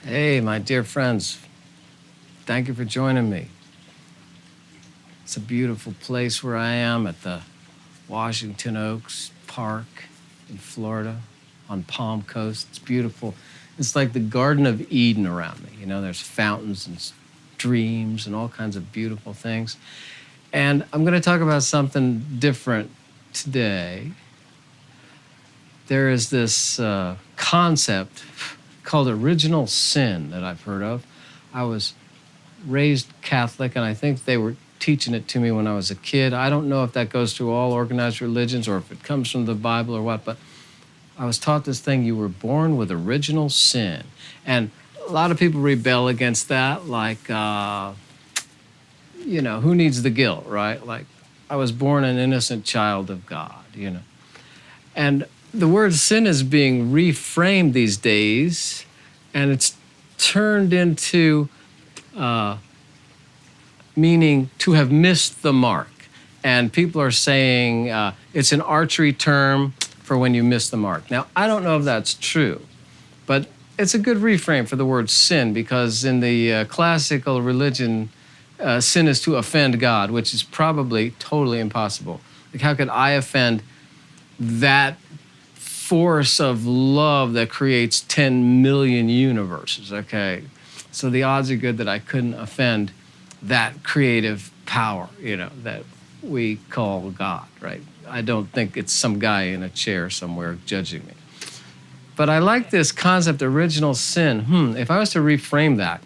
Hey, my dear friends, thank you for joining me. It's a beautiful place where I am at the Washington Oaks Park in Florida on Palm Coast. It's beautiful. It's like the Garden of Eden around me. You know, there's fountains and streams and all kinds of beautiful things. And I'm going to talk about something different today. There is this concept called original sin that I've heard of. I was raised Catholic, and I think they were teaching it to me when I was a kid. I don't know if that goes through all organized religions or if it comes from the Bible or what, but I was taught this thing: you were born with original sin. And a lot of people rebel against that, like, who needs the guilt, right? Like, I was born an innocent child of God. And the word sin is being reframed these days, and it's turned into meaning to have missed the mark. And people are saying it's an archery term for when you miss the mark. Now, I don't know if that's true, but it's a good reframe for the word sin, because in the classical religion, sin is to offend God, which is probably totally impossible. Like, how could I offend that force of love that creates 10 million universes? Okay, so the odds are good that I couldn't offend that creative power, that we call God, right? I don't think it's some guy in a chair somewhere judging me. But I like this concept, original sin. If I was to reframe that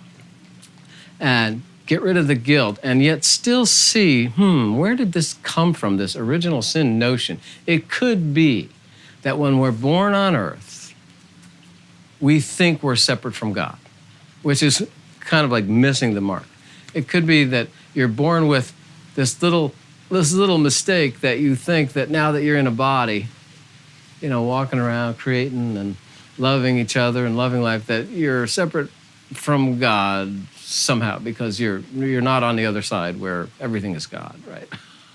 and get rid of the guilt and yet still see, where did this come from, this original sin notion? It could be that when we're born on earth, we think we're separate from God, which is kind of like missing the mark. It could be that you're born with this little mistake, that you think that now that you're in a body, walking around, creating and loving each other and loving life, that you're separate from God somehow, because you're not on the other side where everything is God, right?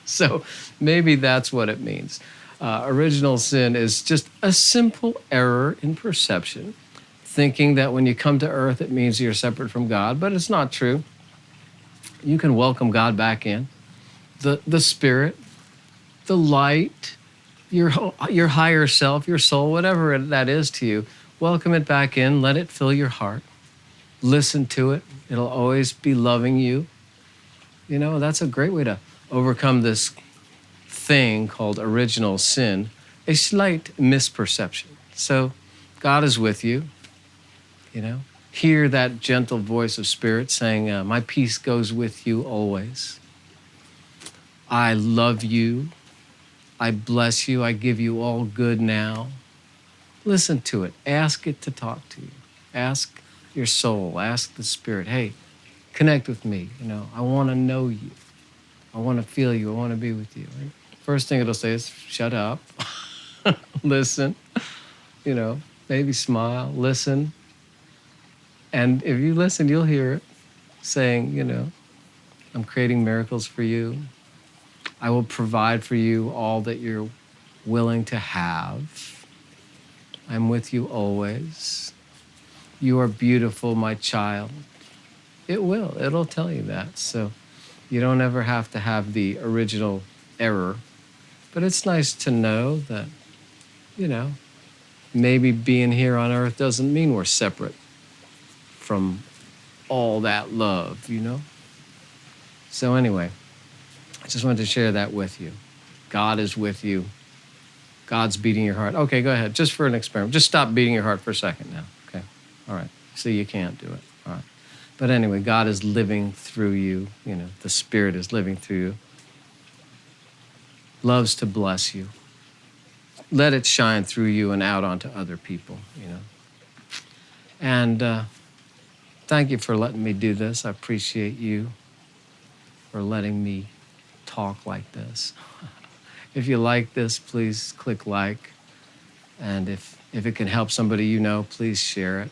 So maybe that's what it means. Original sin is just a simple error in perception, thinking that when you come to earth, it means you're separate from God, but it's not true. You can welcome God back in. The Spirit, the light, your higher self, your soul, whatever that is to you, welcome it back in. Let it fill your heart. Listen to it. It'll always be loving you. That's a great way to overcome this thing called original sin, a slight misperception. So God is with you. Hear that gentle voice of Spirit saying, my peace goes with you always. I love you. I bless you. I give you all good now. Listen to it. Ask it to talk to you. Ask your soul. Ask the Spirit, hey, connect with me. I want to know you. I want to feel you. I want to be with you. Right? First thing it'll say is, shut up. Listen. Maybe smile. Listen. And if you listen, you'll hear it saying, I'm creating miracles for you. I will provide for you all that you're willing to have. I'm with you always. You are beautiful, my child. It'll tell you that. So you don't ever have to have the original error. But it's nice to know that, maybe being here on earth doesn't mean we're separate from all that love, So anyway, I just wanted to share that with you. God is with you. God's beating your heart. Okay, go ahead. Just for an experiment. Just stop beating your heart for a second now. Okay. All right. See, you can't do it. All right. But anyway, God is living through you. The Spirit is living through you. Loves to bless you. Let it shine through you and out onto other people, And thank you for letting me do this. I appreciate you for letting me talk like this. If you like this, please click like. And if it can help somebody please share it.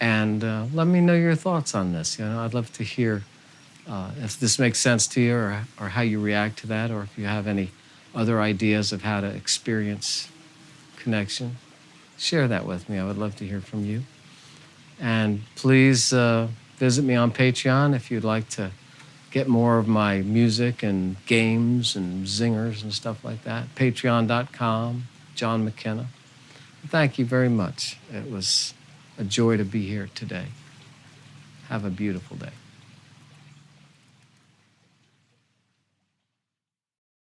And let me know your thoughts on this. I'd love to hear if this makes sense to you, or how you react to that, or if you have any other ideas of how to experience connection. Share that with me. I would love to hear from you. And please visit me on Patreon if you'd like to get more of my music and games and zingers and stuff like that. Patreon.com, John McKenna. Thank you very much. It was a joy to be here today. Have a beautiful day.